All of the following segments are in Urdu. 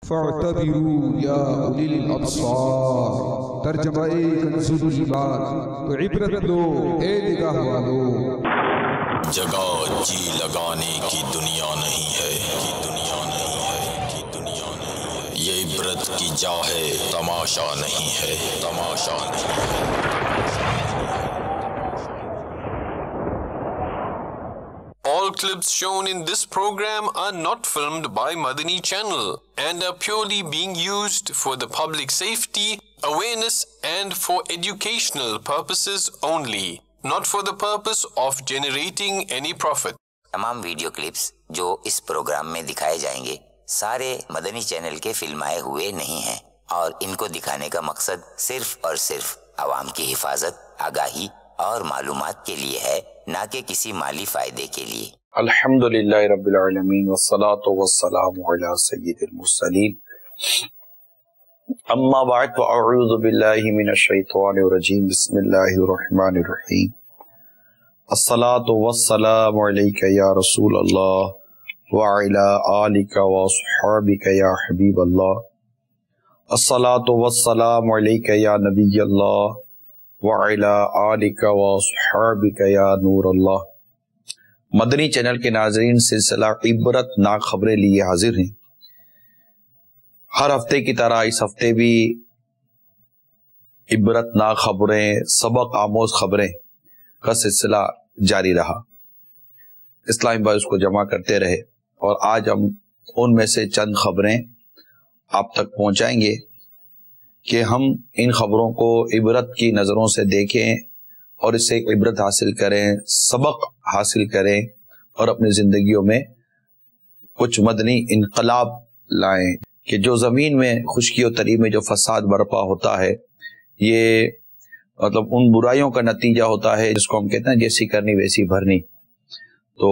فاعتبروا یا اولی الابصار، ترجمہ کنز الایمان، تو عبرت لو اے نگاہ والو۔ جگہ جی لگانے کی دنیا نہیں ہے، یہ عبرت کی جا ہے، تماشا نہیں ہے، تماشا نہیں ہے۔ All clips shown in this program are not filmed by Madani Channel and are purely being used for the public safety, awareness and for educational purposes only, not for the purpose of generating any profit. تمام ویڈیو کلپس جو اس پروگرام میں دکھائے جائیں گے سارے مدنی چینل کے فلمائے ہوئے نہیں ہیں، اور ان کو دکھانے کا مقصد صرف اور صرف عوام کی حفاظت، آگاہی اور معلومات کے لیے ہے، نہ کہ کسی مالی فائدے کے لیے۔ الحمدللہ رب العالمین والصلاة والسلام علی سید المرسلین، اما بعد فاعوذ باللہ من الشیطان الرجیم، بسم اللہ الرحمن الرحیم۔ الصلاة والسلام علیک یا رسول اللہ وعلی آلک واصحابک یا حبیب اللہ۔ الصلاة والسلام علیک یا نبی اللہ وعلی آلک واصحابک یا نور اللہ۔ مدنی چینل کے ناظرین، سلسلہ عبرت ناک خبریں لیے حاضر ہیں۔ ہر ہفتے کی طرح اس ہفتے بھی عبرت ناک خبریں، سبق آموز خبریں کا سلسلہ جاری رہا۔ اسلامی بھائی اس کو جمع کرتے رہے، اور آج ہم ان میں سے چند خبریں آپ تک پہنچائیں گے کہ ہم ان خبروں کو عبرت کی نظروں سے دیکھیں اور اس سے عبرت حاصل کریں، سبق حاصل کریں، اور اپنی زندگیوں میں کچھ مدنی انقلاب لائیں کہ جو زمین میں خشکی و تری میں جو فساد برپا ہوتا ہے، یہ مطلب ان برائیوں کا نتیجہ ہوتا ہے جس کو ہم کہتے ہیں جیسی کرنی ویسی بھرنی۔ تو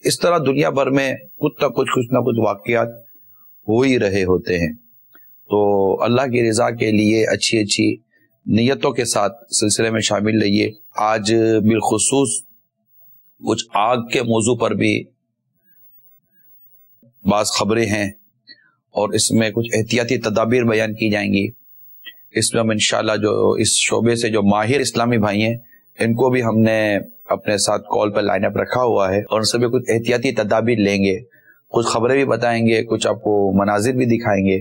اس طرح دنیا بھر میں کچھ نہ کچھ واقعات ہو ہی رہے ہوتے ہیں۔ تو اللہ کی رضا کے لیے اچھی نیتوں کے ساتھ سلسلے میں شامل رہیے۔ آج بالخصوص کچھ آگ کے موضوع پر بھی بعض خبریں ہیں، اور اس میں کچھ احتیاطی تدابیر بیان کی جائیں گی۔ اس میں ہم انشاءاللہ جو اس شعبے سے جو ماہر اسلامی بھائی ہیں، ان کو بھی ہم نے اپنے ساتھ کال پر لائن اپ رکھا ہوا ہے، اور ان سے بھی کچھ احتیاطی تدابیر لیں گے، کچھ خبریں بھی بتائیں گے، کچھ آپ کو مناظر بھی دکھائیں گے،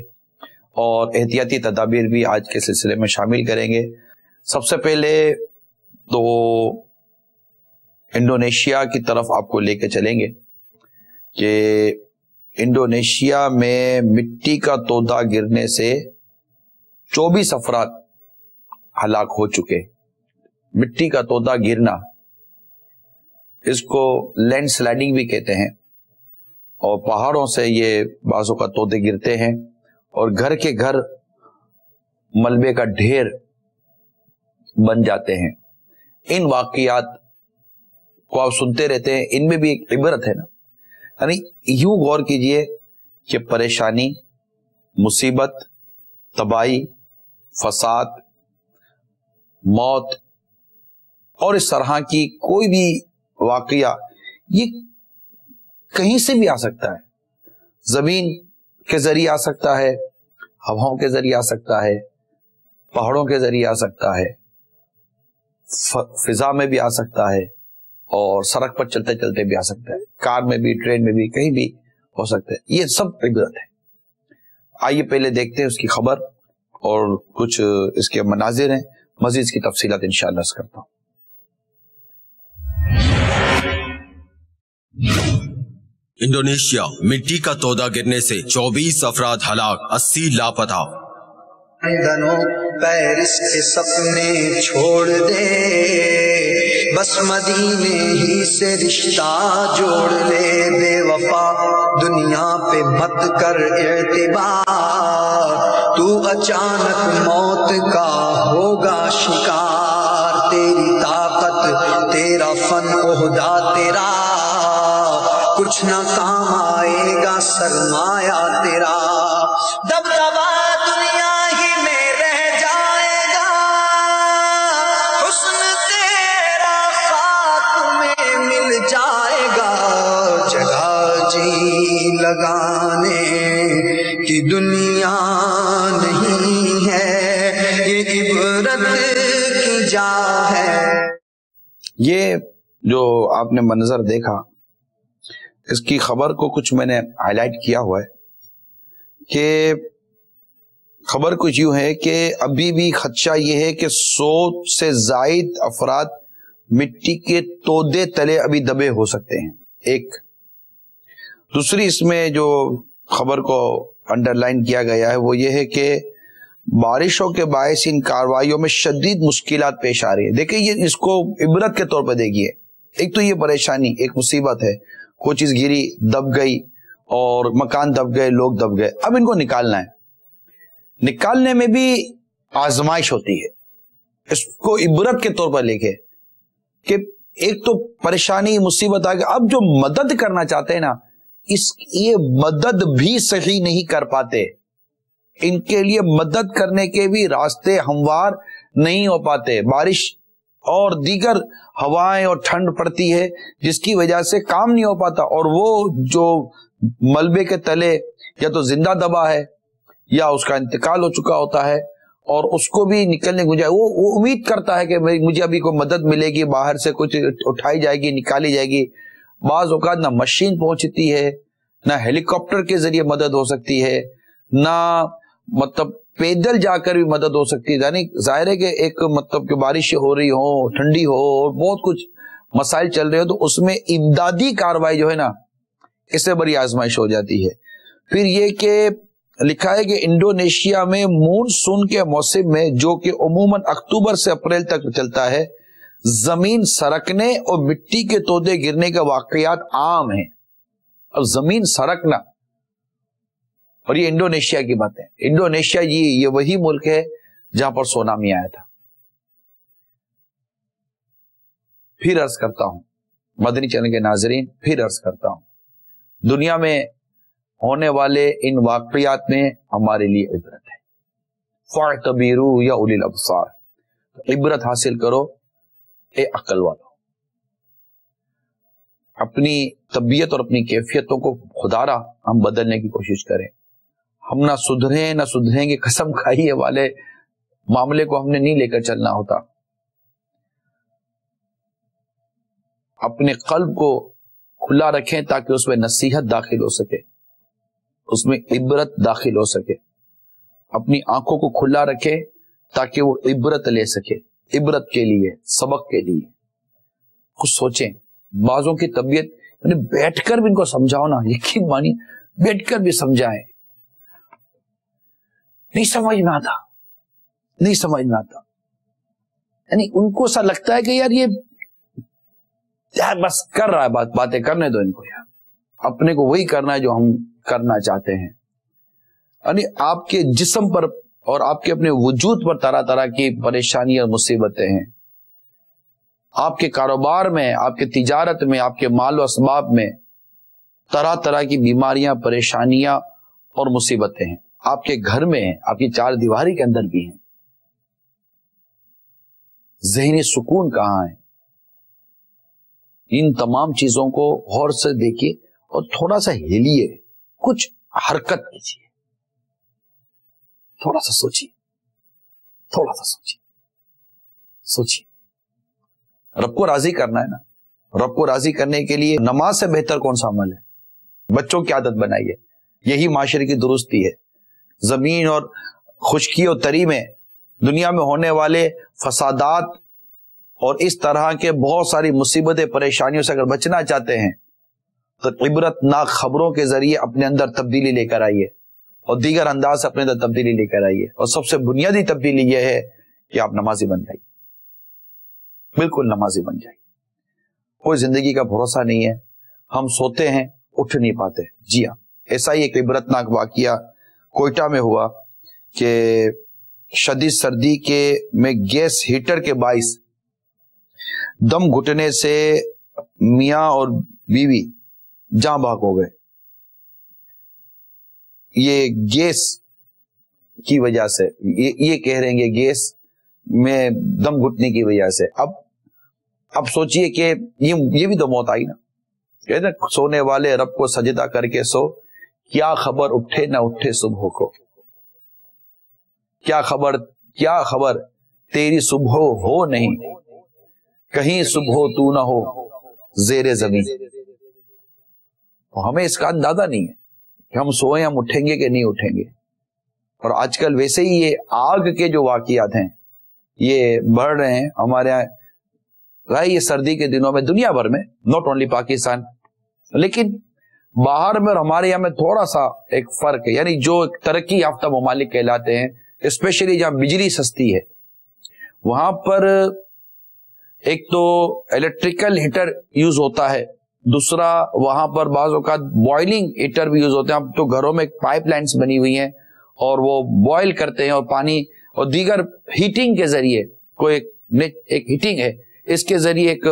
اور احتیاطی تدابیر بھی آج کے سلسلے میں شامل کریں گے۔ سب سے پہلے تو انڈونیشیا کی طرف آپ کو لے کے چلیں گے کہ انڈونیشیا میں مٹی کا تودا گرنے سے 24 افراد ہلاک ہو چکے۔ مٹی کا تودا گرنا، اس کو لینڈ سلائڈنگ بھی کہتے ہیں، اور پہاڑوں سے یہ بعضوں کا تودے گرتے ہیں اور گھر کے گھر ملبے کا ڈھیر بن جاتے ہیں۔ ان واقعات کو آپ سنتے رہتے ہیں، ان میں بھی ایک عبرت ہے نا، یعنی یوں غور کیجئے کہ پریشانی، مصیبت، تباہی، فساد، موت اور اس طرح کی کوئی بھی واقعہ یہ کہیں سے بھی آ سکتا ہے۔ زمین کے ذریعے آ سکتا ہے، ہواؤں کے ذریعے آ سکتا ہے، پہاڑوں کے ذریعے آ سکتا ہے، فضا میں بھی آ سکتا ہے، اور سڑک پر چلتے چلتے بھی آ سکتا ہے، کار میں بھی، ٹرین میں بھی، کہیں بھی ہو سکتا ہے۔ یہ سب عبرت ہے۔ آئیے پہلے دیکھتے ہیں اس کی خبر اور کچھ اس کے مناظر ہیں، مزید اس کی تفصیلات انشاءاللہ عرض کرتا ہوں۔ انڈونیشیا، مٹی کا تودا گرنے سے 24 افراد ہلاک، 80 لاپتہ۔ لندنوں پیرس کے سپنے چھوڑ دے، بس مدینے ہی سے رشتہ جوڑ لے، بے وفا دنیا پہ مت کر اعتبار، تو اچانک موت کا ہوگا شکار، تیری طاقت، تیرا فن، عہدہ تیرا، کچھ نہ کام آئے گا سرمایہ تیرا، دبدبا دنیا ہی میں رہ جائے گا، حسن تیرا خاک میں مل جائے گا، جگہ جی لگانے دنیا نہیں ہے، یہ عبرت کی جا ہے۔ یہ جو آپ نے منظر دیکھا، اس کی خبر کو کچھ میں نے ہائی لائٹ کیا ہوا ہے کہ خبر کچھ یوں ہے کہ ابھی بھی خدشہ یہ ہے کہ 100 سے زائد افراد مٹی کے تودے تلے ابھی دبے ہو سکتے ہیں۔ ایک دوسری اس میں جو خبر کو انڈر لائن کیا گیا ہے وہ یہ ہے کہ بارشوں کے باعث ان کارروائیوں میں شدید مشکلات پیش آ رہی ہے۔ دیکھیں یہ اس کو عبرت کے طور پہ دیکھیے، ایک تو یہ پریشانی، ایک مصیبت ہے، کوئی چیز گری، دب گئی، اور مکان دب گئے، لوگ دب گئے، اب ان کو نکالنا ہے۔ نکالنے میں بھی آزمائش ہوتی ہے، اس کو عبرت کے طور پر لکھے کہ ایک تو پریشانی مصیبت آ گئی، اب جو مدد کرنا چاہتے ہیں نا، یہ مدد بھی صحیح نہیں کر پاتے، ان کے لیے مدد کرنے کے بھی راستے ہموار نہیں ہو پاتے، بارش اور دیگر ہوائیں اور ٹھنڈ پڑتی ہے جس کی وجہ سے کام نہیں ہو پاتا، اور وہ جو ملبے کے تلے یا تو زندہ دبا ہے یا اس کا انتقال ہو چکا ہوتا ہے، اور اس کو بھی نکلنے کو جائے، وہ امید کرتا ہے کہ مجھے ابھی کوئی مدد ملے گی، باہر سے کچھ اٹھائی جائے گی، نکالی جائے گی۔ بعض اوقات نہ مشین پہنچتی ہے، نہ ہیلی کاپٹر کے ذریعے مدد ہو سکتی ہے، نہ مطلب پیدل جا کر بھی مدد ہو سکتی ہے۔ یعنی ظاہر ہے کہ ایک مطلب کہ بارشیں ہو رہی ہوں، ٹھنڈی ہو، اور بہت کچھ مسائل چل رہے ہو، تو اس میں امدادی کارروائی جو ہے نا، اس سے بڑی آزمائش ہو جاتی ہے۔ پھر یہ کہ لکھا ہے کہ انڈونیشیا میں مونسون کے موسم میں، جو کہ عموماً اکتوبر سے اپریل تک چلتا ہے، زمین سرکنے اور مٹی کے تودے گرنے کے واقعات عام ہیں۔ اب زمین سرکنا، اور یہ انڈونیشیا کی بات ہے، انڈونیشیا یہ وہی ملک ہے جہاں پر سونامی آیا تھا۔ پھر عرض کرتا ہوں مدنی چینل کے ناظرین، پھر عرض کرتا ہوں، دنیا میں ہونے والے ان واقعات میں ہمارے لیے عبرت ہے۔ فَاعْتَبِرُوا يَا أُولِي الْأَبْصَارِ، عبرت حاصل کرو اے عقل والو، اپنی طبیعت اور اپنی کیفیتوں کو خدارا ہم بدلنے کی کوشش کریں۔ ہم نہ سدھریں نہ سدھریں گے قسم کھائیے والے معاملے کو ہم نے نہیں لے کر چلنا ہوتا۔ اپنے قلب کو کھلا رکھیں تاکہ اس میں نصیحت داخل ہو سکے، اس میں عبرت داخل ہو سکے۔ اپنی آنکھوں کو کھلا رکھیں تاکہ وہ عبرت لے سکے، عبرت کے لیے، سبق کے لیے۔ کچھ سوچیں، بعضوں کی طبیعت یعنی بیٹھ کر بھی ان کو سمجھاؤ نا، یقین مانی بیٹھ کر بھی سمجھائیں، نہیں سمجھ میں آتا، نہیں سمجھ میں آتا، یعنی ان کو ایسا لگتا ہے کہ یار یہ بس کر رہا ہے، باتیں کرنے دو ان کو، یار اپنے کو وہی کرنا ہے جو ہم کرنا چاہتے ہیں۔ یعنی آپ کے جسم پر اور آپ کے اپنے وجود پر طرح طرح کی پریشانیاں اور مصیبتیں ہیں، آپ کے کاروبار میں، آپ کے تجارت میں، آپ کے مال و اسباب میں طرح طرح کی بیماریاں، پریشانیاں اور مصیبتیں ہیں، آپ کے گھر میں ہیں، آپ کی چار دیواری کے اندر بھی ہیں۔ ذہنی سکون کہاں ہے؟ ان تمام چیزوں کو غور سے دیکھیے اور تھوڑا سا ہلیے، کچھ حرکت کیجیے، تھوڑا سا سوچیے، تھوڑا سا سوچیے، سوچیے۔ رب کو راضی کرنا ہے نا، رب کو راضی کرنے کے لیے نماز سے بہتر کون سا عمل ہے؟ بچوں کی عادت بنائیے، یہی معاشرے کی درستی ہے۔ زمین اور خشکی اور تری میں، دنیا میں ہونے والے فسادات اور اس طرح کے بہت ساری مصیبتیں، پریشانیوں سے اگر بچنا چاہتے ہیں تو عبرت ناک خبروں کے ذریعے اپنے اندر تبدیلی لے کر آئیے، اور دیگر انداز سے اپنے اندر تبدیلی لے کر آئیے۔ اور سب سے بنیادی تبدیلی یہ ہے کہ آپ نمازی بن جائیے، بالکل نمازی بن جائیے۔ کوئی زندگی کا بھروسہ نہیں ہے، ہم سوتے ہیں اٹھ نہیں پاتے۔ جی ہاں، ایسا ہی ایک عبرتناک واقعہ کوئٹہ میں ہوا کہ شدید سردی کے میں گیس ہیٹر کے باعث دم گھٹنے سے میاں اور بیوی جاں بحق ہو گئے۔ یہ گیس کی وجہ سے، یہ کہہ رہے ہیں کہ گیس میں دم گھٹنے کی وجہ سے۔ اب سوچئے کہ یہ بھی تو موت آئی نا، کہتے ہیں سونے والے رب کو سجدہ کر کے سو، کیا خبر اٹھے نہ اٹھے صبح کو، کیا خبر تیری صبح ہو نہیں، کہیں صبح تو نہ ہو زیر زمین۔ ہمیں اس کا اندازہ نہیں ہے کہ ہم سوئیں ہم اٹھیں گے کہ نہیں اٹھیں گے۔ اور آج کل ویسے ہی یہ آگ کے جو واقعات ہیں یہ بڑھ رہے ہیں ہمارے یہاں، یہ سردی کے دنوں میں دنیا بھر میں، ناٹ اونلی پاکستان، لیکن باہر میں اور ہمارے یہاں میں تھوڑا سا ایک فرق ہے، یعنی جو ترقی یافتہ ممالک کہلاتے ہیں، اسپیشلی جہاں بجلی سستی ہے، وہاں پر ایک تو الیکٹریکل ہیٹر یوز ہوتا ہے، دوسرا وہاں پر بعض اوقات بوائلنگ ہیٹر بھی یوز ہوتے ہیں۔ اب تو گھروں میں پائپ لائنز بنی ہوئی ہیں اور وہ بوائل کرتے ہیں، اور پانی اور دیگر ہیٹنگ کے ذریعے، کوئی ایک ہیٹنگ ہے، اس کے ذریعے ایک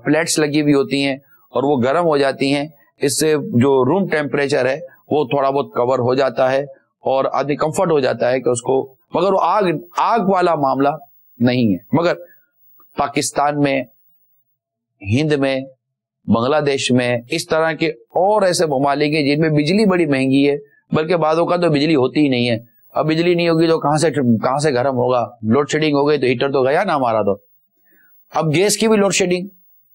پلیٹس لگی ہوئی ہوتی ہیں اور وہ گرم ہو جاتی ہیں، اس سے جو روم ٹیمپریچر ہے وہ تھوڑا بہت کور ہو جاتا ہے اور آدمی کمفرٹ ہو جاتا ہے کہ اس کو، مگر وہ آگ والا معاملہ نہیں ہے۔ مگر پاکستان میں، ہند میں، بنگلہ دیش میں، اس طرح کے اور ایسے ممالک ہیں جن میں بجلی بڑی مہنگی ہے، بلکہ بعضوں کا تو بجلی ہوتی ہی نہیں ہے۔ اب بجلی نہیں ہوگی تو کہاں سے گرم ہوگا، لوڈ شیڈنگ ہو گئی تو ہیٹر تو گیا نا ہمارا۔ تو اب گیس کی بھی لوڈ شیڈنگ،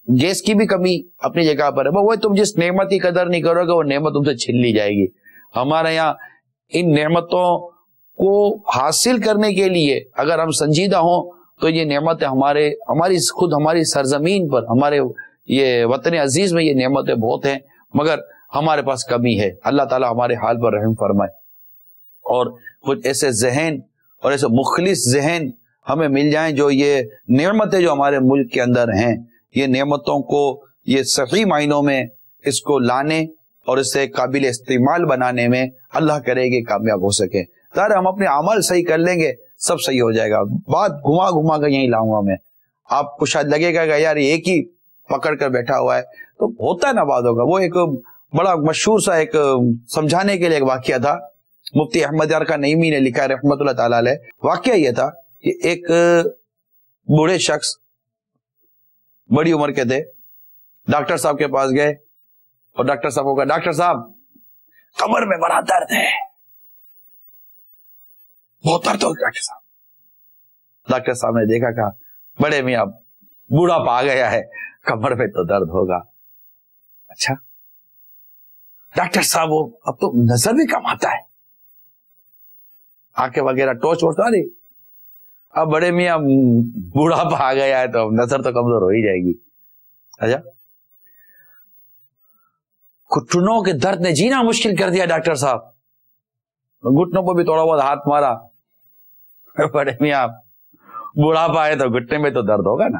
گیس کی بھی کمی اپنی جگہ پر ہے۔ وہ تم جس نعمت کی قدر نہیں کرو گے وہ نعمت تم سے چھین لی جائے گی۔ ہمارے یہاں ان نعمتوں کو حاصل کرنے کے لیے اگر ہم سنجیدہ ہوں تو یہ نعمتیں ہماری سرزمین پر، ہمارے یہ وطن عزیز میں یہ نعمتیں بہت ہیں، مگر ہمارے پاس کمی ہے۔ اللہ تعالیٰ ہمارے حال پر رحم فرمائے اور کچھ ایسے ذہن اور ایسے مخلص ذہن ہمیں مل جائیں جو یہ نعمتیں جو ہمارے ملک کے اندر ہیں، یہ نعمتوں کو یہ صحیح معنوں میں اس کو لانے اور اسے قابل استعمال بنانے میں اللہ کرے کہ کامیاب ہو سکے۔ ظاہر ہم اپنے عمل صحیح کر لیں گے سب صحیح ہو جائے گا۔ بات گھما کر یہیں لاؤں گا میں، آپ کو شاید لگے گا کہ یار ایک ہی پکڑ کر بیٹھا ہوا ہے، تو ہوتا ہے نا بعد ہوگا۔ وہ ایک بڑا مشہور سا ایک سمجھانے کے لیے ایک واقعہ تھا، مفتی احمد یار کا نعیمی نے لکھا ہے رحمت اللہ تعالیٰ علیہ۔ واقعہ یہ تھا کہ ایک بوڑھے شخص بڑی عمر کے تھے، ڈاکٹر صاحب کے پاس گئے اور ڈاکٹر صاحب کو کہا ڈاکٹر صاحب کمر میں بڑا درد ہے، بہت درد ہو ڈاکٹر صاحب۔ ڈاکٹر صاحب نے دیکھا، کہا بڑے میاں بوڑھا پا گیا ہے، کمر میں تو درد ہوگا۔ اچھا ڈاکٹر صاحب وہ اب تو نظر بھی کم آتا ہے، آنکھیں وغیرہ ٹوچ ووچ آ رہی، اب بڑے میاں بوڑھا پا گیا ہے تو اب نظر تو کمزور ہو ہی جائے گی۔ اچھا گھٹنوں کے درد نے جینا مشکل کر دیا ڈاکٹر صاحب، گھٹنوں کو بھی تھوڑا بہت ہاتھ مارا، بڑے میاں بوڑھا پائے تو گھٹنے میں تو درد ہوگا نا،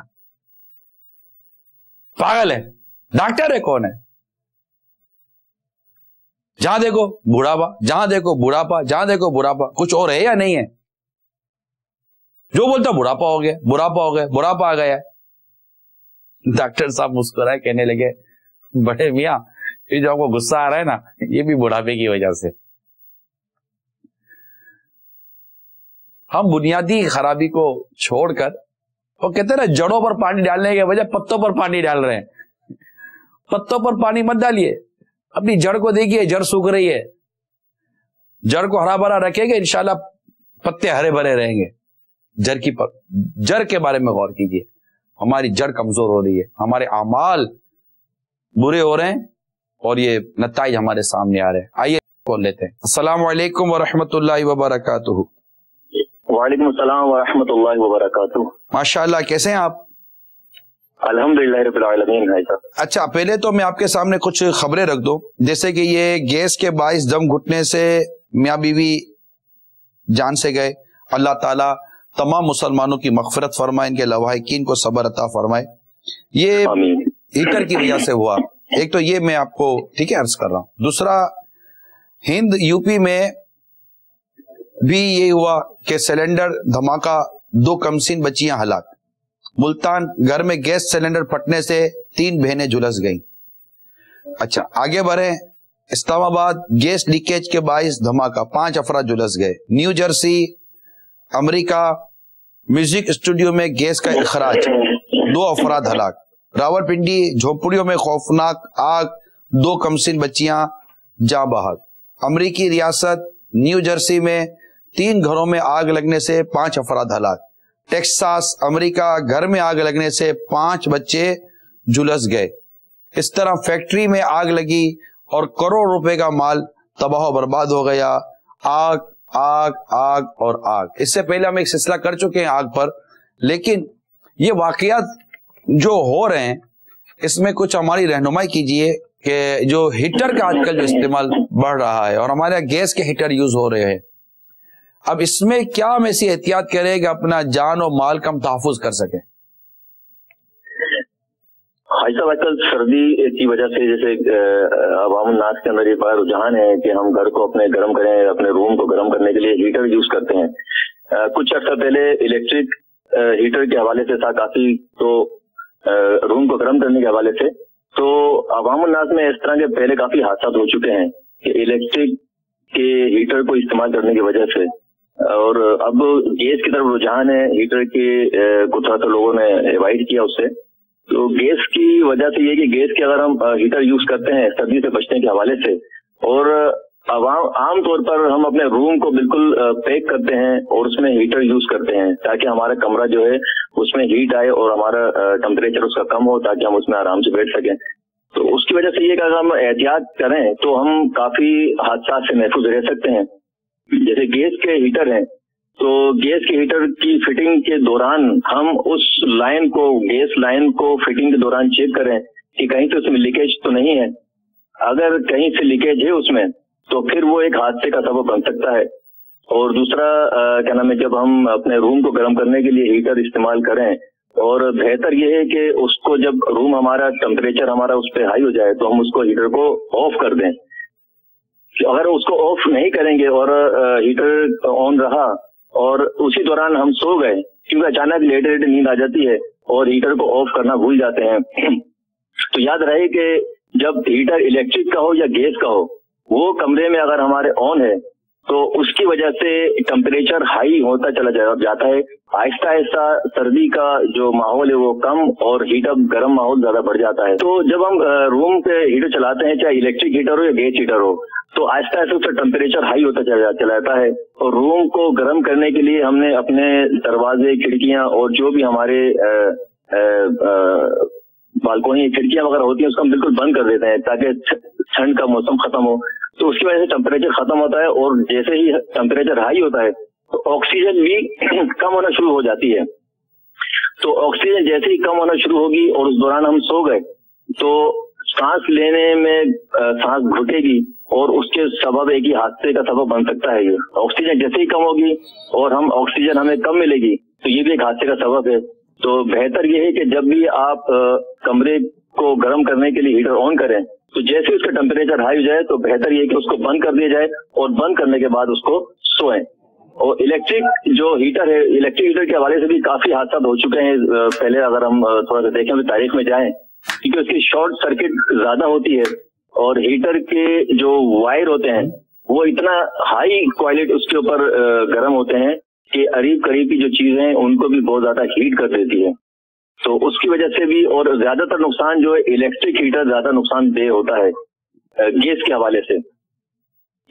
پاگل ہے، ڈاکٹر ہے کون ہے؟ جہاں دیکھو بوڑھاپا، جہاں دیکھو بوڑھاپا، جہاں دیکھو بوڑھاپا، کچھ اور ہے یا نہیں ہے؟ جو بولتا بوڑھاپا ہو گیا، بوڑھاپا ہو گیا، بوڑھاپا آ گیا۔ ڈاکٹر صاحب مسکرائے، کہنے لگے بڑے میاں یہ جو آپ کو غصہ آ رہا ہے نا یہ بھی بوڑھاپے کی وجہ سے۔ ہم بنیادی خرابی کو چھوڑ کر، وہ کہتے ہیں نا جڑوں پر پانی ڈالنے کے بجائے پتوں پر پانی ڈال رہے ہیں۔ پتوں پر پانی مت ڈالیے، اپنی جڑ کو دیکھیے، جڑ سوکھ رہی ہے، جڑ کو ہرا بھرا رکھیں گے انشاءاللہ پتے ہرے بھرے رہیں گے۔ جڑ کے بارے میں غور کیجیے، ہماری جڑ کمزور ہو رہی ہے، ہمارے اعمال برے ہو رہے ہیں اور یہ نتائج ہمارے سامنے آ رہے ہیں۔ آئیے کال لیتے ہیں۔ السلام علیکم ورحمۃ اللہ وبرکاتہ۔ وعلیکم السلام ورحمۃ اللہ وبرکاتہ۔ ماشاءاللہ، کیسے ہیں آپ؟ الحمدللہ رب العالمین بھائی صاحب۔ اچھا، پہلے تو میں آپ کے سامنے کچھ خبریں رکھ دوں، جیسے کہ یہ گیس کے باعث دم گھٹنے سے میاں بیوی جان سے گئے، اللہ تعالیٰ تمام مسلمانوں کی مغفرت فرمائے، ان کے لواحقین کو صبر عطا فرمائے۔ یہ ہیٹر کی وجہ سے ہوا، ایک تو یہ میں آپ کو ٹھیک ہے عرض کر رہا ہوں۔ دوسرا، ہند یو پی میں بھی یہ ہوا کہ سلنڈر دھماکہ، 2 کمسین بچیاں ہلاک۔ ملتان، گھر میں گیس سلنڈر پھٹنے سے 3 بہنیں جھلس گئیں۔ اچھا آگے بڑھیں، اسلام آباد گیس لیکیج کے باعث دھماکہ، 5 افراد جھلس گئے۔ نیو جرسی امریکہ، میوزک اسٹوڈیو میں گیس کا اخراج، 2 افراد ہلاک۔ راول پنڈی جھوپڑیوں میں خوفناک آگ، 2 کمسین بچیاں جاں بحق۔ امریکی ریاست نیو جرسی میں 3 گھروں میں آگ لگنے سے 5 افراد ہلاک. ٹیکساس امریکہ گھر میں آگ لگنے سے 5 بچے جھلس گئے. اس طرح فیکٹری میں آگ لگی اور کروڑ روپے کا مال تباہ و برباد ہو گیا. آگ آگ آگ اور آگ. اس سے پہلے ہم ایک سلسلہ کر چکے ہیں آگ پر, لیکن یہ واقعات جو ہو رہے ہیں اس میں کچھ ہماری رہنمائی کیجئے کہ جو ہیٹر کا آج کل جو استعمال بڑھ رہا ہے اور ہمارے یہاں گیس کے ہیٹر یوز ہو رہے ہیں, اب اس میں کیا ہم ایسی احتیاط کریں کہ اپنا جان و مال کا ہم تحفظ کر سکیں؟ حاجی صاحب آج کل سردی کی وجہ سے جیسے عوام الناس کے اندر یہ بڑا رجحان ہے کہ ہم گھر کو اپنے گرم کریں, اپنے روم کو گرم کرنے کے لیے ہیٹر یوز کرتے ہیں. کچھ عرصہ پہلے الیکٹرک ہیٹر کے حوالے سے تھا کافی, تو روم کو گرم کرنے کے حوالے سے تو عوام الناس میں اس طرح کے پہلے کافی حادثات ہو چکے ہیں کہ الیکٹرک کے ہیٹر کو استعمال کرنے کی وجہ سے, اور اب گیس کی طرف رجحان ہے. ہیٹر کے کو تھوڑا سا لوگوں نے اوائڈ کیا اس سے. تو گیس کی وجہ سے یہ کہ گیس کے اگر ہم ہیٹر یوز کرتے ہیں سردی سے بچنے کے حوالے سے, اور عام طور پر ہم اپنے روم کو بالکل پیک کرتے ہیں اور اس میں ہیٹر یوز کرتے ہیں تاکہ ہمارا کمرہ جو ہے اس میں ہیٹ آئے اور ہمارا ٹمپریچر اس کا کم ہو تاکہ ہم اس میں آرام سے بیٹھ سکیں. تو اس کی وجہ سے یہ کہ اگر ہم احتیاط کریں تو ہم کافی حادثات سے محفوظ رہ سکتے ہیں. جیسے گیس کے ہیٹر ہیں تو گیس کے ہیٹر کی فٹنگ کے دوران ہم اس لائن کو, گیس لائن کو فٹنگ کے دوران چیک کریں کہ کہیں سے اس میں لیکیج تو نہیں ہے. اگر کہیں سے لیکیج ہے اس میں تو پھر وہ ایک حادثے کا سبب بن سکتا ہے. اور دوسرا کیا نام ہے, جب ہم اپنے روم کو گرم کرنے کے لیے ہیٹر استعمال کریں, اور بہتر یہ ہے کہ اس کو جب روم ہمارا ٹمپریچر ہمارا اس پہ ہائی ہو جائے تو ہم اس کو ہیٹر کو آف کر دیں. اگر اس کو آف نہیں کریں گے اور ہیٹر آن رہا اور اسی دوران ہم سو گئے, کیونکہ اچانک لیٹے لیٹے نیند آ جاتی ہے اور ہیٹر کو آف کرنا بھول جاتے ہیں, تو یاد رہے کہ جب ہیٹر الیکٹرک کا ہو یا گیس کا ہو, وہ کمرے میں اگر ہمارے آن ہے تو اس کی وجہ سے ٹمپریچر ہائی ہوتا چلا جاتا ہے. آہستہ آہستہ سردی کا جو ماحول ہے وہ کم اور ہیٹ اپ گرم ماحول زیادہ بڑھ جاتا ہے. تو جب ہم روم پہ ہیٹر چلاتے ہیں, چاہے الیکٹرک ہیٹر ہو یا گیس ہیٹر ہو, تو آہستہ آہستہ اس کا ٹمپریچر ہائی ہوتا چلا جاتا ہے. اور روم کو گرم کرنے کے لیے ہم نے اپنے دروازے, کھڑکیاں اور جو بھی ہمارے بالکونی کھڑکیاں وغیرہ ہوتی ہیں اس کو ہم بالکل بند کر دیتے ہیں تاکہ ٹھنڈ کا موسم ختم ہو. تو اس کی وجہ سے ٹمپریچر ختم ہوتا ہے, اور جیسے ہی ٹمپریچر ہائی ہوتا ہے تو آکسیجن بھی کم ہونا شروع ہو جاتی ہے. تو آکسیجن جیسے ہی کم ہونا شروع ہوگی اور اس دوران ہم سو گئے تو سانس لینے میں سانس گھٹے گی اور اس کے سبب ایک ہی حادثے کا سبب بن سکتا ہے. یہ آکسیجن جیسے ہی کم ہوگی اور آکسیجن ہمیں کم ملے گی تو یہ بھی ایک حادثے کا سبب ہے. تو بہتر یہ ہے کہ جب بھی آپ کمرے کو گرم کرنے کے لیے ہیٹر آن کریں تو جیسے اس کا ٹمپریچر ہائی ہو جائے تو بہتر یہ کہ اس کو بند کر دیا جائے, اور بند کرنے کے بعد اس کو سوئیں. اور الیکٹرک جو ہیٹر ہے, الیکٹرک ہیٹر کے حوالے سے بھی کافی حادثات ہو چکے ہیں. پہلے اگر ہم تھوڑا سا دیکھیں تو تاریخ میں جائیں, کیونکہ اس کی شارٹ سرکٹ زیادہ ہوتی ہے اور ہیٹر کے جو وائر ہوتے ہیں وہ اتنا ہائی کوالٹی اس کے اوپر گرم ہوتے ہیں کہ قریب کی جو چیزیں ہیں ان کو بھی بہت زیادہ ہیٹ کر دیتی ہے. تو اس کی وجہ سے بھی, اور زیادہ تر نقصان جو ہے الیکٹرک ہیٹر زیادہ نقصان دہ ہوتا ہے گیس کے حوالے سے,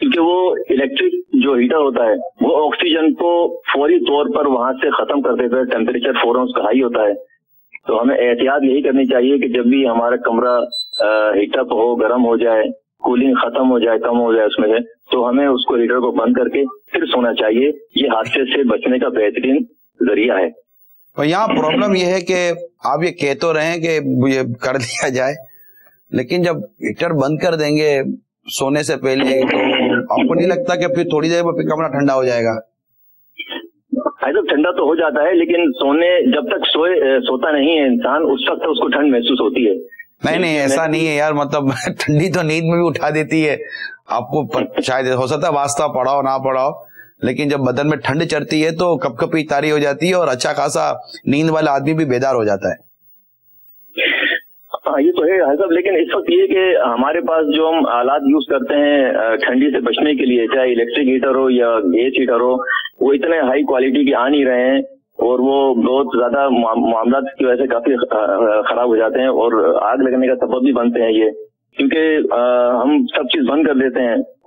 کیونکہ وہ الیکٹرک جو ہیٹر ہوتا ہے وہ آکسیجن کو فوری طور پر وہاں سے ختم کر دیتا ہے, ٹیمپریچر فوراً اس کا ہائی ہوتا ہے. تو ہمیں احتیاط یہی کرنی چاہیے کہ جب بھی ہمارا کمرہ ہیٹ اپ ہو, گرم ہو جائے, کولنگ ختم ہو جائے, کم ہو جائے اس میں سے, تو ہمیں اس کو ہیٹر کو بند کر کے پھر سونا چاہیے. یہ حادثے سے بچنے کا بہترین ذریعہ ہے. یہاں پرابلم یہ ہے کہ آپ یہ کہہ تو رہے ہیں کہ یہ کر دیا جائے, لیکن جب ہیٹر بند کر دیں گے سونے سے پہلے تو آپ کو نہیں لگتا کہ پھر تھوڑی دیر میں کمرہ ٹھنڈا ہو جائے گا؟ ایسا ٹھنڈا تو ہو جاتا ہے, لیکن جب تک سوتا نہیں ہے انسان اس وقت اس کو ٹھنڈ محسوس ہوتی ہے. نہیں ایسا نہیں ہے یار, مطلب ٹھنڈی تو نیند میں بھی اٹھا دیتی ہے آپ کو. شاید ہو سکتا ہے واسطہ پڑھاؤ نہ پڑھاؤ, لیکن جب بدن میں ٹھنڈ چڑھتی ہے تو کپ کپی طاری ہو جاتی ہے اور اچھا خاصا نیند والا آدمی بھی بیدار ہو جاتا ہے. ہاں یہ تو ہے حضرت, لیکن اس وقت یہ کہ ہمارے پاس جو ہم آلات یوز کرتے ہیں ٹھنڈی سے بچنے کے لیے, چاہے الیکٹرک ہیٹر ہو یا گیس ہیٹر ہو, وہ اتنے ہائی کوالٹی کے آ نہیں رہے ہیں اور وہ بہت زیادہ معاملات کی وجہ سے کافی خراب ہو جاتے ہیں اور آگ لگنے کا سبب بھی بنتے ہیں یہ, کیونکہ ہم سب چیز بند کر دیتے ہیں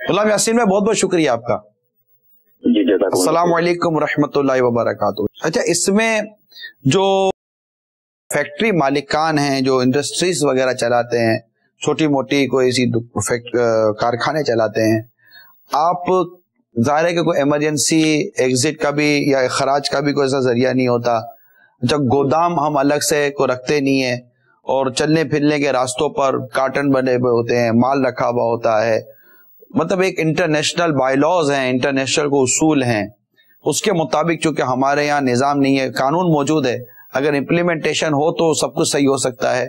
غلام یاسین میں بہت بہت شکریہ آپ کا. جی جزاک اللہ. السلام علیکم ورحمۃ اللہ وبرکاتہ. اچھا, اس میں جو فیکٹری مالکان ہیں جو انڈسٹریز وغیرہ چلاتے ہیں, چھوٹی موٹی کوئی ایسی کارخانے چلاتے ہیں, آپ ظاہر ہے کہ کوئی ایمرجنسی ایگزٹ کا بھی یا اخراج کا بھی کوئی ایسا ذریعہ نہیں ہوتا. جب گودام ہم الگ سے کو رکھتے نہیں ہیں اور چلنے پھرنے کے راستوں پر کارٹن بنے ہوئے ہوتے ہیں, مال رکھا ہوا ہوتا ہے. مطلب ایک انٹرنیشنل بائی لاز ہیں, انٹرنیشنل کو اصول ہیں, اس کے مطابق چونکہ ہمارے یہاں نظام نہیں ہے, قانون موجود ہے, اگر امپلیمنٹیشن ہو تو سب کچھ صحیح ہو سکتا ہے.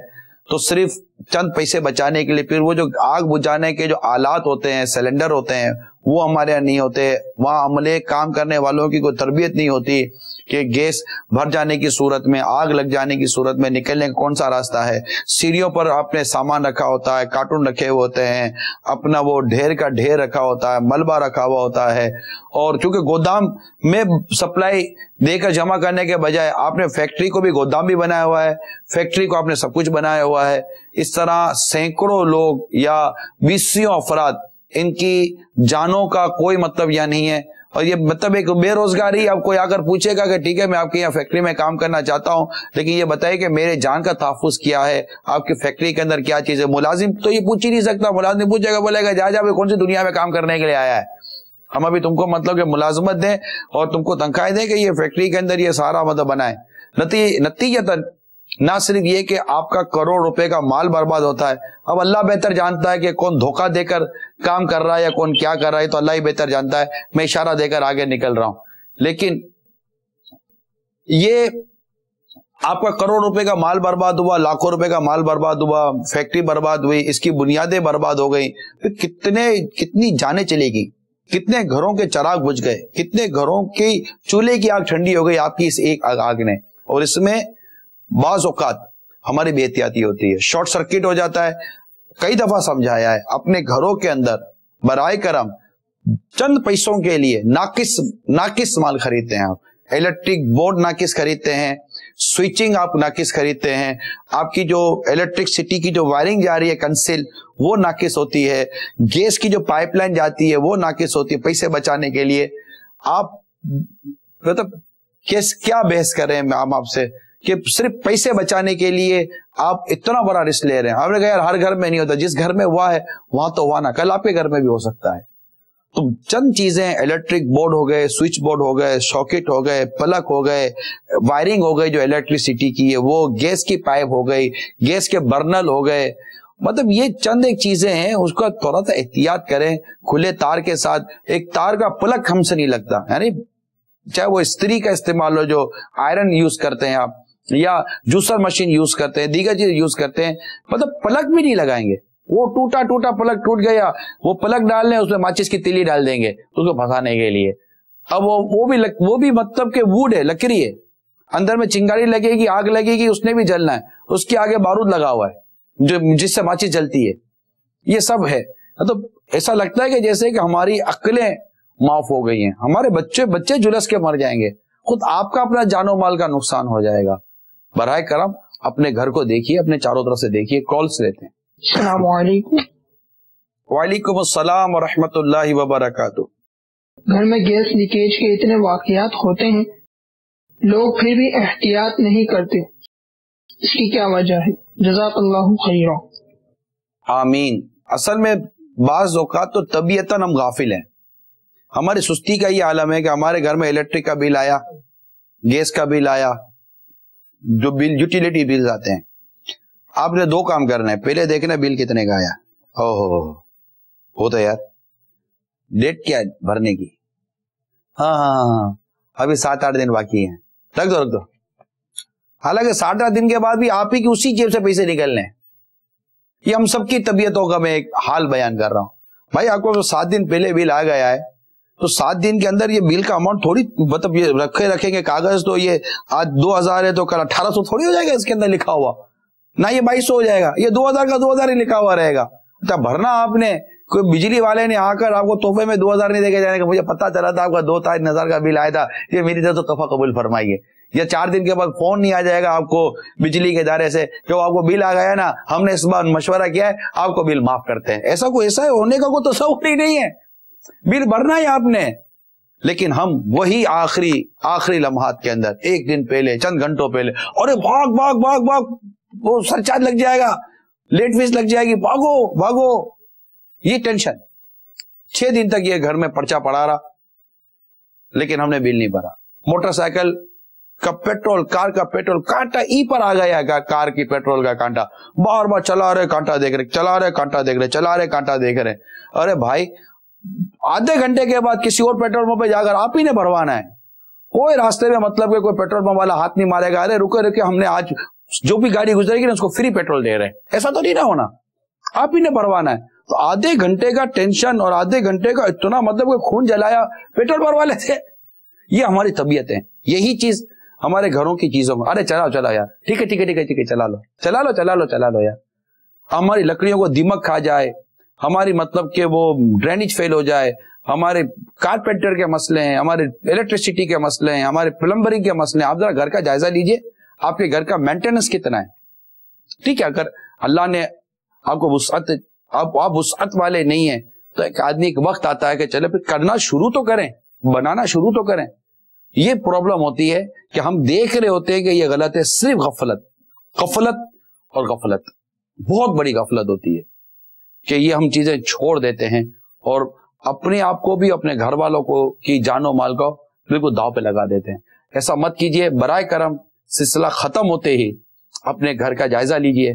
تو صرف چند پیسے بچانے کے لیے پھر وہ جو آگ بجھانے کے جو آلات ہوتے ہیں, سلنڈر ہوتے ہیں, وہ ہمارے یہاں نہیں ہوتے. وہاں عملے کام کرنے والوں کی کوئی تربیت نہیں ہوتی کہ گیس بھر جانے کی صورت میں, آگ لگ جانے کی صورت میں نکلنے کا کون سا راستہ ہے. سیڑھیوں پر آپ نے سامان رکھا ہوتا ہے, کارٹون رکھے ہوئے ہوتے ہیں, اپنا وہ ڈھیر کا ڈھیر رکھا ہوتا ہے, ملبہ رکھا ہوا ہوتا ہے. اور کیونکہ گودام میں سپلائی دے کر جمع کرنے کے بجائے آپ نے فیکٹری کو بھی گودام بھی بنایا ہوا ہے, فیکٹری کو آپ نے سب کچھ بنایا ہوا ہے. اس طرح سینکڑوں لوگ یا 20 افراد, ان کی جانوں کا کوئی مطلب یہ نہیں ہے. اور یہ مطلب ایک بے روزگاری, آپ کوئی آ کر پوچھے گا کہ ٹھیک ہے میں آپ کے یہاں فیکٹری میں کام کرنا چاہتا ہوں, لیکن یہ بتائیے کہ میرے جان کا تحفظ کیا ہے, آپ کی فیکٹری کے اندر کیا چیز ہے. ملازم تو یہ پوچھ ہی نہیں سکتا. ملازم پوچھے گا, بولے گا جا کون سی دنیا میں کام کرنے کے لیے آیا ہے, ہم ابھی تم کو مطلب کہ ملازمت دیں اور تم کو تنخواہیں دیں کہ یہ فیکٹری کے اندر یہ سارا مطلب بنائے. نتیجتاً نہ صرف یہ کہ آپ کا کروڑ روپے کا مال برباد ہوتا ہے, اب اللہ بہتر جانتا ہے کہ کون دھوکہ دے کر کام کر رہا ہے یا کون کیا کر رہا ہے, تو اللہ ہی بہتر جانتا ہے. میں اشارہ دے کر آگے نکل رہا ہوں. لیکن یہ آپ کا کروڑ روپے کا مال برباد ہوا, لاکھوں روپے کا مال برباد ہوا, فیکٹری برباد ہوئی, اس کی بنیادیں برباد ہو گئی, کتنی جانیں چلے گی, کتنے گھروں کے چراغ بجھ گئے, کتنے گھروں کی چولہے کی آگ ٹھنڈی ہو گئی آپ کی اس ایک آگ نے. اور اس میں بعض اوقات ہماری بے احتیاطی ہوتی ہے, شارٹ سرکٹ ہو جاتا ہے. کئی دفعہ سمجھایا ہے, اپنے گھروں کے اندر برائے کرم چند پیسوں کے لیے ناقص مال خریدتے ہیں. آپ الیکٹرک بورڈ ناقص خریدتے ہیں, سوئچنگ آپ ناقص خریدتے ہیں, آپ کی جو الیکٹرکسٹی کی جو وائرنگ جا رہی ہے کنسل وہ ناقص ہوتی ہے, گیس کی جو پائپ لائن جاتی ہے وہ ناقص ہوتی ہے. پیسے بچانے کے لیے آپ مطلب کیا بحث کر رہے ہیں ہم آپ سے کہ صرف پیسے بچانے کے لیے آپ اتنا بڑا رسک لے رہے ہیں. ہم نے کہا یار ہر گھر میں نہیں ہوتا, جس گھر میں ہوا ہے وہاں تو ہوا نا, کل آپ کے گھر میں بھی ہو سکتا ہے. تو چند چیزیں, الیکٹرک بورڈ ہو گئے, سوئچ بورڈ ہو گئے, ساکٹ ہو گئے, پلگ ہو گئے, وائرنگ ہو گئی جو الیکٹریسٹی کی ہے, وہ گیس کی پائپ ہو گئی, گیس کے برنل ہو گئے. مطلب یہ چند ایک چیزیں ہیں, اس کا تھوڑا سا احتیاط کریں. کھلے تار کے ساتھ, ایک تار کا پلگ ہم سے نہیں لگتا, یعنی چاہے وہ استری کا استعمال ہو, جو آئرن یوز کرتے ہیں آپ, یا جوسر مشین یوز کرتے ہیں, دیگر چیز یوز کرتے ہیں, مطلب پلگ بھی نہیں لگائیں گے. وہ ٹوٹا پلگ ٹوٹ گیا, وہ پلگ ڈال لیں, اس میں ماچس کی تیلی ڈال دیں گے اس کو پھنسانے کے لیے. اب وہ بھی مطلب کہ ووڈ ہے, لکڑی ہے, اندر میں چنگاری لگے گی, آگ لگے گی, اس نے بھی جلنا ہے, اس کے آگے بارود لگا ہوا ہے جو جس سے ماچس جلتی ہے. یہ سب ہے. مطلب ایسا لگتا ہے کہ جیسے کہ ہماری عقلیں معاف ہو گئی ہیں, ہمارے بچے جلس کے مر جائیں گے, خود آپ کا اپنا جان و مال کا نقصان ہو جائے گا. برائے کرم اپنے گھر کو دیکھیے, اپنے چاروں طرف سے دیکھیے. کالس لیتے ہیں. السلام علیکم. وعلیکم السلام ورحمۃ اللہ وبرکاتہ. گھر میں گیس لیکیج کے اتنے واقعات ہوتے ہیں, لوگ پھر بھی احتیاط نہیں کرتے, اس کی کیا وجہ ہے؟ جزاک اللہ خیرا. آمین. اصل میں بعض اوقات تو طبیعتاً ہم غافل ہیں. ہماری سستی کا یہ عالم ہے کہ ہمارے گھر میں الیکٹرک کا بل آیا, گیس کا بل آیا, جو بل یوٹیلیٹی بلز آتے ہیں, آپ نے دو کام کرنا ہے. پہلے دیکھنا بل کتنے کا آیا. ہو تو یار ڈیٹ کیا بھرنے کی, ہاں ابھی 7-8 دن باقی ہیں, رکھ دو. حالانکہ 7-8 دن کے بعد بھی آپ ہی کی اسی جیب سے پیسے نکلنے. یہ ہم سب کی طبیعتوں کا میں ایک حال بیان کر رہا ہوں. بھائی آپ کو 7 دن پہلے بل آ گیا ہے تو 7 دن کے اندر یہ بل کا اماؤنٹ تھوڑی مطلب یہ رکھیں گے کاغذ, تو یہ آج 2000 ہے تو کل 1800 تھوڑی ہو جائے گا اس کے اندر لکھا ہوا. نہ یہ 2200 ہو جائے گا, یہ 2000 کا 2000 ہی لکھا ہوا رہے گا. بھرنا آپ نے, کوئی بجلی والے نے آ کر آپ کو تحفے میں 2000 نہیں دے کے جانے کا, مجھے پتا چلا تھا آپ کا 2-3 ہزار کا بل آیا تھا, یہ میری طرف سے تحفہ قبول فرمائیے. یا 4 دن کے بعد فون نہیں آ جائے گا آپ کو بجلی کے ادارے سے کہ آپ کو بل آ گیا نا, ہم نے اس بار مشورہ کیا ہے آپ کو بل معاف کرتے ہیں. ایسا ہونے کا کوئی تصور ہی نہیں ہے, بل بھرنا ہے آپ نے. لیکن ہم وہی آخری لمحات کے اندر, 1 دن پہلے, چند گھنٹوں پہلے, اور بھاگ بھاگ بھاگ بھاگ, وہ سرچارج لگ جائے گا, لیٹ فیس لگ جائے گی, بھاگو بھاگو. یہ ٹینشن 6 دن تک یہ گھر میں پرچہ پڑا رہا, لیکن ہم نے بل نہیں بھرا. موٹر سائیکل کا پیٹرول, کار کا پیٹرول کانٹا ای پر آ گیا, کار کی پیٹرول کا کانٹا, بار بار چلا رہے کانٹا دیکھ رہے, چلا رہے کانٹا دیکھ رہے, چلا رہے کانٹا دیکھ رہے. ارے بھائی, آدھے گھنٹے کے بعد کسی اور پیٹرول پمپ پہ جا کر آپ ہی نے بھروانا ہے. کوئی راستے میں مطلب کہ کوئی پیٹرول پمپ والا ہاتھ نہیں مارے گا, ارے رکے ہم نے آج جو بھی گاڑی گزرے گی نا اس کو فری پیٹرول دے رہے ہیں, ایسا تو نہیں نہ ہونا, آپ ہی نے بھروانا ہے. تو آدھے گھنٹے کا ٹینشن اور آدھے گھنٹے کا اتنا مطلب کہ خون جلایا پیٹرول بھروا لیتے. یہ ہماری طبیعت ہے, یہی چیز ہمارے گھروں کی چیزوں میں, ارے چلا یار, ٹھیک ہے چلا لو یار. ہماری لکڑیوں کو دیمک کھا جائے, ہماری مطلب کہ وہ ڈرینیج فیل ہو جائے, ہمارے کارپینٹر کے مسئلے ہیں, ہمارے الیکٹریسٹی کے مسئلے ہیں, ہمارے پلمبرنگ کے مسئلے ہیں. آپ ذرا گھر کا جائزہ لیجئے, آپ کے گھر کا مینٹیننس کتنا ہے. ٹھیک ہے, اگر اللہ نے آپ کو وسعت, آپ وسعت والے نہیں ہیں, تو ایک آدمی ایک وقت آتا ہے کہ چلے پھر کرنا شروع تو کریں, بنانا شروع تو کریں. یہ پرابلم ہوتی ہے کہ ہم دیکھ رہے ہوتے ہیں کہ یہ غلط ہے, صرف غفلت بہت بڑی غفلت ہوتی ہے کہ یہ ہم چیزیں چھوڑ دیتے ہیں اور اپنے آپ کو بھی, اپنے گھر والوں کو کی جان و مال کو بالکل داؤ پہ لگا دیتے ہیں. ایسا مت کیجئے, برائے کرم سلسلہ ختم ہوتے ہی اپنے گھر کا جائزہ لیجئے.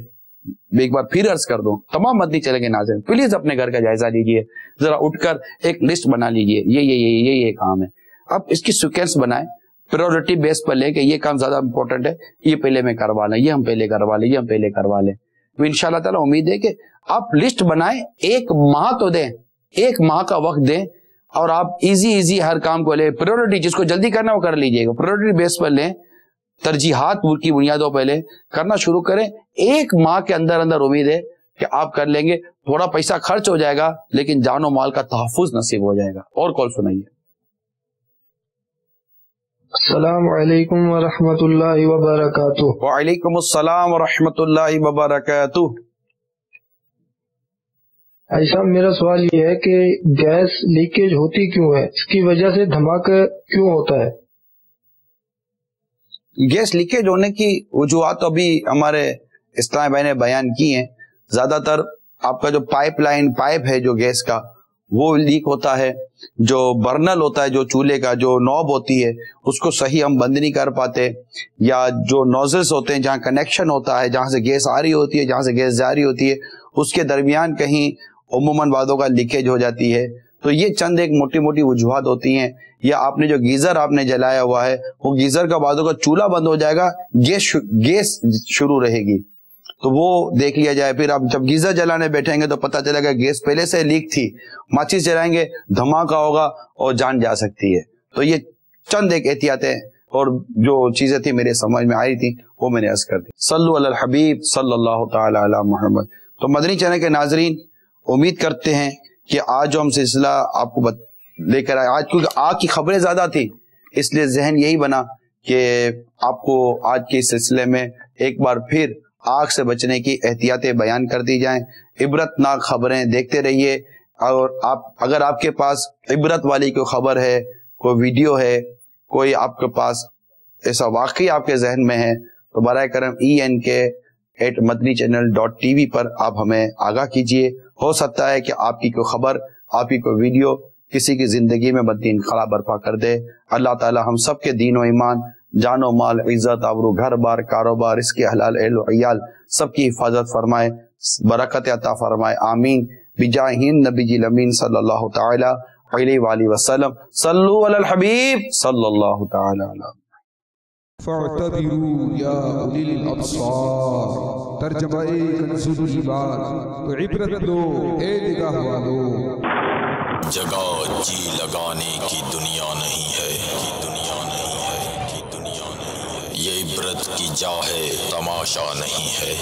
ایک بار پھر عرض کر دوں, تمام مدنی چلیں گے ناظرین, پلیز اپنے گھر کا جائزہ لیجئے, ذرا اٹھ کر ایک لسٹ بنا لیجئے, یہ کام ہے. اب اس کی سیکوینس بنائیں, پریورٹی بیس پر لے کہ یہ کام زیادہ امپورٹنٹ ہے, یہ پہلے میں کروا لیں, یہ ہم پہلے کروا لیں. تو انشاءاللہ تعالیٰ امید ہے کہ آپ لسٹ بنائیں, 1 ماہ تو دیں, 1 ماہ کا وقت دیں, اور آپ ایزی ہر کام کو لیں. پریورٹی جس کو جلدی کرنا وہ کر لیجئے گا, پریورٹی بیس پر لیں, ترجیحات کی بنیادوں پہ لیں, کرنا شروع کریں. 1 ماہ کے اندر امید ہے کہ آپ کر لیں گے. تھوڑا پیسہ خرچ ہو جائے گا لیکن جان و مال کا تحفظ نصیب ہو جائے گا. اور کال سنائیے. السلام علیکم ورحمۃ اللہ وبرکاتہ. وعلیکم السلام ورحمۃ اللہ وبرکاتہ. بھائی صاحب, میرا سوال یہ ہے کہ گیس لیکیج ہوتی کیوں ہے, اس کی وجہ سے دھماکہ کیوں ہوتا ہے؟ گیس لیکیج ہونے کی وجوہات ابھی ہمارے اسلام بھائی نے بیان کی ہیں. زیادہ تر آپ کا جو پائپ ہے جو گیس کا, وہ لیک ہوتا ہے. جو برنل ہوتا ہے, جو چولہے کا جو نوب ہوتی ہے, اس کو صحیح ہم بند نہیں کر پاتے, یا جو نوزلز ہوتے ہیں جہاں کنیکشن ہوتا ہے, جہاں سے گیس آ رہی ہوتی ہے, جہاں سے گیس جا رہی ہوتی ہے, اس کے درمیان کہیں عموماً بعضوں کا لیکیج ہو جاتی ہے. تو یہ چند ایک موٹی وجوہات ہوتی ہیں. یا آپ نے جو گیزر آپ نے جلایا ہوا ہے, وہ گیزر کا بعضوں کا چولہا بند ہو جائے گا, گیس شروع رہے گی, تو وہ دیکھ لیا جائے. پھر آپ جب گیزر جلانے بیٹھیں گے تو پتہ چلے گا گیس پہلے سے لیک تھی, ماچس جلائیں گے دھماکہ ہوگا اور جان جا سکتی ہے. تو یہ چند ایک احتیاطیں اور جو چیزیں تھی میرے سمجھ میں آئی تھی وہ میں نے عرض کر دی. صلو علی الحبیب صلی اللہ تعالی علی محمد. تو مدنی چینل کے ناظرین, امید کرتے ہیں کہ آج جو ہم سلسلہ آپ کو لے کر آئے, آج کیونکہ آگ کی خبریں زیادہ تھی اس لیے ذہن یہی بنا کہ آپ کو آج کے سلسلے میں ایک بار پھر آگ سے بچنے کی احتیاطیں بیان کر دی جائیں. عبرت ناک خبریں دیکھتے رہیے, اور اگر آپ کے پاس عبرت والی کوئی خبر ہے, کوئی ویڈیو ہے, کوئی آپ کے پاس ایسا واقعی آپ کے ذہن میں ہے, تو برائے کرم ENK@madnichannel.tv پر آپ ہمیں آگاہ کیجئے. ہو سکتا ہے کہ آپ کی کوئی خبر, آپ کی کوئی ویڈیو کسی کی زندگی میں مدنی انقلاب برپا کر دے. اللہ تعالی ہم سب کے دین و ایمان, جان و مال, عزت آبرو, گھر بار, کاروبار, اس کے حلال اہل و عیال سب کی حفاظت فرمائے, برکت عطا فرمائے. آمین بجاہ نبی الامین صلی اللہ تعالی علیہ وآلہ وسلم. صلو علی الحبیب صلی اللہ تعالی علیہ. فاعتبروا یا اولی الابصار. ترجمہ کنز العباد. تو عبرت لو اے نگاہ والو. جگہ جی لگانے کی دنیا نہیں ہے, یہ عبرت کی جا ہے, تماشا نہیں ہے.